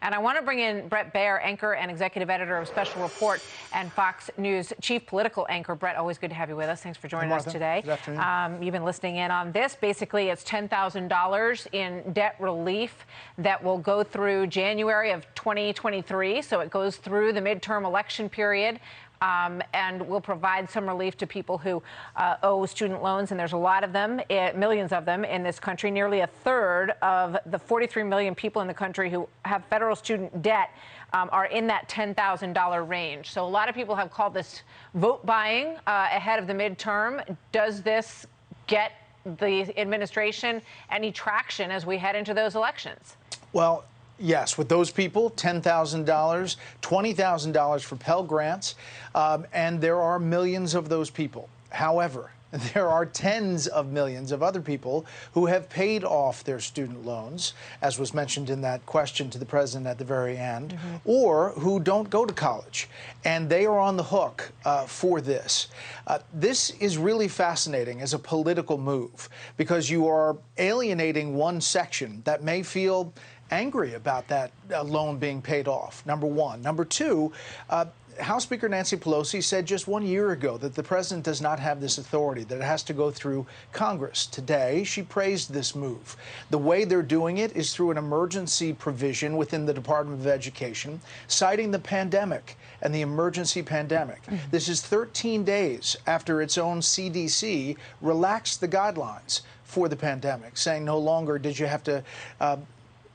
And I want to bring in Bret Baier, anchor and executive editor of Special Report and Fox News chief political anchor. Bret, always good to have you with us. Thanks for joining us today. Good afternoon. You've been listening in on this. Basically, it's $10,000 in debt relief that will go through January of 2023. So it goes through the midterm election period. And will provide some relief to people who owe student loans, and there's a lot of them, millions of them in this country. Nearly a third of the 43 million people in the country who have federal student debt are in that $10,000 range. So a lot of people have called this vote buying ahead of the midterm. Does this get the administration any traction as we head into those elections? Well, yes, with those people, $10,000, $20,000 for Pell Grants, and there are millions of those people. However, there are tens of millions of other people who have paid off their student loans, as was mentioned in that question to the president at the very end, or who don't go to college, and they are on the hook for this. This is really fascinating as a political move because you are alienating one section that may feel angry about that loan being paid off, number one. Number two, House Speaker Nancy Pelosi said just 1 year ago that the president does not have this authority, that it has to go through Congress. Today, she praised this move. The way they're doing it is through an emergency provision within the Department of Education, citing the pandemic and the emergency pandemic. This is 13 days after its own CDC relaxed the guidelines for the pandemic, saying no longer did you have to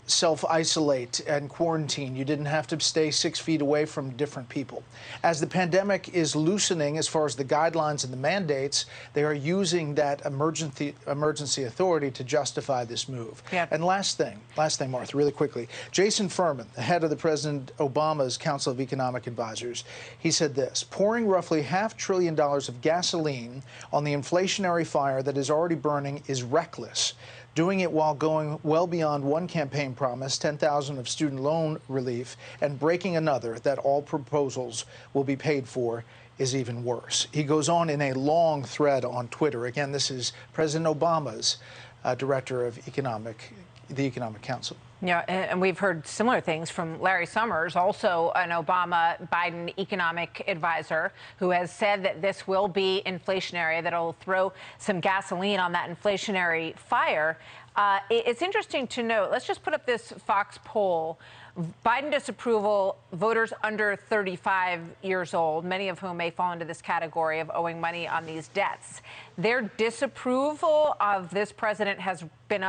self-isolate and quarantine. You didn't have to stay 6 feet away from different people. As the pandemic is loosening as far as the guidelines and the mandates, they are using that emergency authority to justify this move. Yeah. And last thing, Martha, really quickly. Jason Furman, the head of the President Obama's Council of Economic Advisors, he said this: pouring roughly $500 billion of gasoline on the inflationary fire that is already burning is reckless. Doing it while going well beyond one campaign promise, $10,000 of student loan relief, and breaking another that all proposals will be paid for is even worse. He goes on in a long thread on Twitter. Again, this is President Obama's director of the Economic Council. Yeah, and we've heard similar things from Larry Summers, also an Obama-Biden economic advisor, who has said that this will be inflationary, that it'll throw some gasoline on that inflationary fire. It's interesting to note, let's just put up this Fox poll. Biden disapproval, voters under 35 years old, many of whom may fall into this category of owing money on these debts. Their disapproval of this president has gone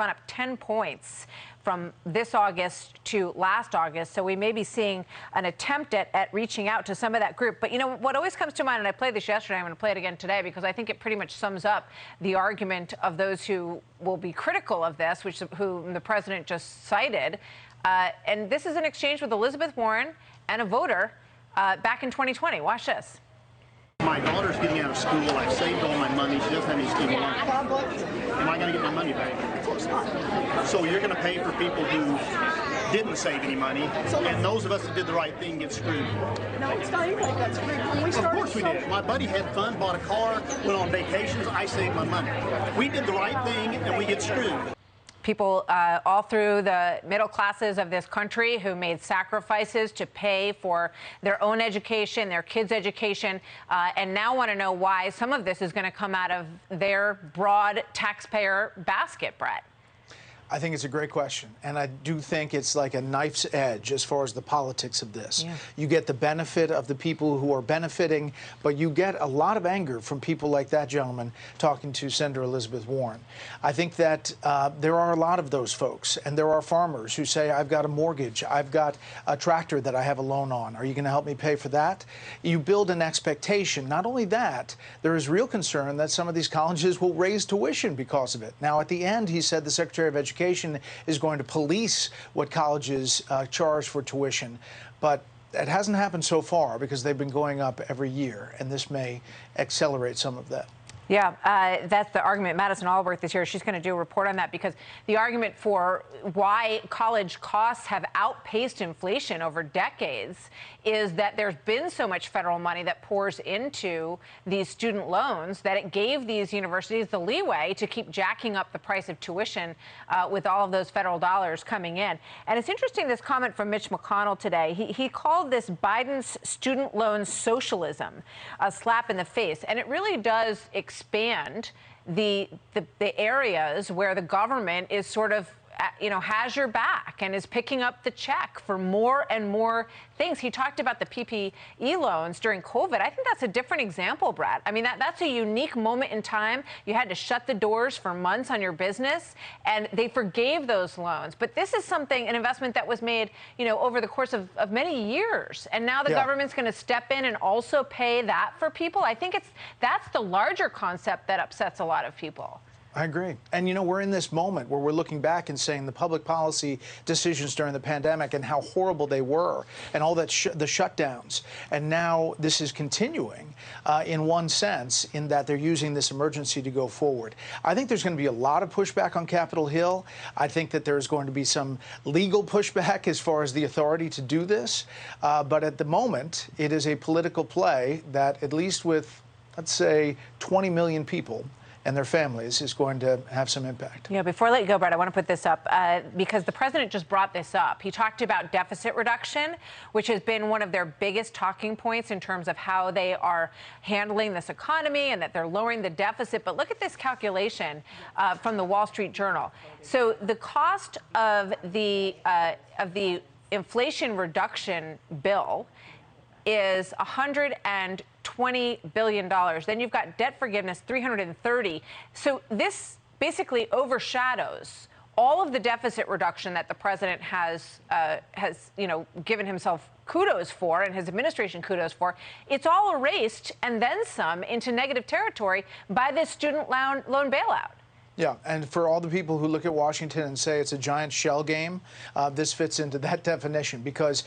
up 10 points from this August to last August. So we may be seeing an attempt at reaching out to some of that group. But, you know, what always comes to mind, and I played this yesterday, I'm going to play it again today, because I think it pretty much sums up the argument of those who will be critical of this, who the president just cited. And this is an exchange with Elizabeth Warren and a voter back in 2020. Watch this. My daughter's getting out of school. I've saved all my money. She doesn't have any student loans. Am I going to get my money back? Of course not. So you're going to pay for people who didn't save any money, and those of us that did the right thing get screwed. No, it's not anybody got screwed. When we started, of course we did. My buddy had fun, bought a car, went on vacations. I saved my money. We did the right thing, and we get screwed. People all through the middle classes of this country who made sacrifices to pay for their own education, their kids' education, and now want to know why some of this is going to come out of their broad taxpayer basket, Bret. I think it's a great question, and I do think it's like a knife's edge as far as the politics of this. Yeah. You get the benefit of the people who are benefiting, but you get a lot of anger from people like that gentleman talking to Senator Elizabeth Warren. I think that there are a lot of those folks, and there are farmers who say, I've got a mortgage, I've got a tractor that I have a loan on. Are you going to help me pay for that? You build an expectation. Not only that, there is real concern that some of these colleges will raise tuition because of it. Now, at the end, he said the Secretary of Education is going to police what colleges charge for tuition, but it hasn't happened so far because they've been going up every year, and this may accelerate some of that. Yeah, that's the argument. Madison Alworth is here. She's going to do a report on that because the argument for why college costs have outpaced inflation over decades is that there's been so much federal money that pours into these student loans that it gave these universities the leeway to keep jacking up the price of tuition with all of those federal dollars coming in. And it's interesting, this comment from Mitch McConnell today. He called this Biden's student loan socialism a slap in the face. And it really does expand the areas where the government is sort of, has your back and is picking up the check for more and more things. He talked about the PPE loans during COVID. I think that's a different example, Brett. I mean, that's a unique moment in time. You had to shut the doors for months on your business, and they forgave those loans. But this is something, an investment that was made, over the course of many years. And now the government's going to step in and also pay that for people. I think that's the larger concept that upsets a lot of people. I agree. And, we're in this moment where we're looking back and saying the public policy decisions during the pandemic and how horrible they were and all that the shutdowns. And now this is continuing in one sense in that they're using this emergency to go forward. I think there's going to be a lot of pushback on Capitol Hill. I think that there's going to be some legal pushback as far as the authority to do this. But at the moment, it is a political play that, at least with, let's say, 20 million people and their families, is going to have some impact. Yeah, before I let you go, Brett, I want to put this up because the president just brought this up. He talked about deficit reduction, which has been one of their biggest talking points in terms of how they are handling this economy and that they're lowering the deficit. But look at this calculation from the Wall Street Journal. So the cost of the Inflation Reduction Bill is $120 billion. Then you've got debt forgiveness, $330. So this basically overshadows all of the deficit reduction that the president has given himself kudos for and his administration kudos for. It's all erased and then some into negative territory by this student loan bailout. Yeah, and for all the people who look at Washington and say it's a giant shell game, this fits into that definition because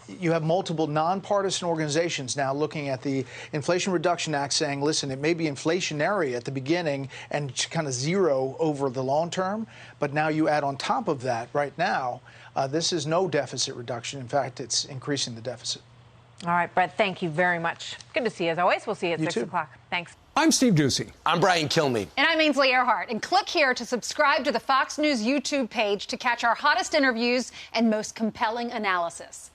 you have multiple nonpartisan organizations now looking at the Inflation Reduction Act saying, listen, it may be inflationary at the beginning and kind of zero over the long term, but now you add on top of that right now, this is no deficit reduction. In fact, it's increasing the deficit. All right, Brett, thank you very much. Good to see you as always. We'll see you at 6 o'clock. Thanks. I'm Steve Ducey. I'm Brian Kilmeade. And I'm Ainsley Earhart. And click here to subscribe to the Fox News YouTube page to catch our hottest interviews and most compelling analysis.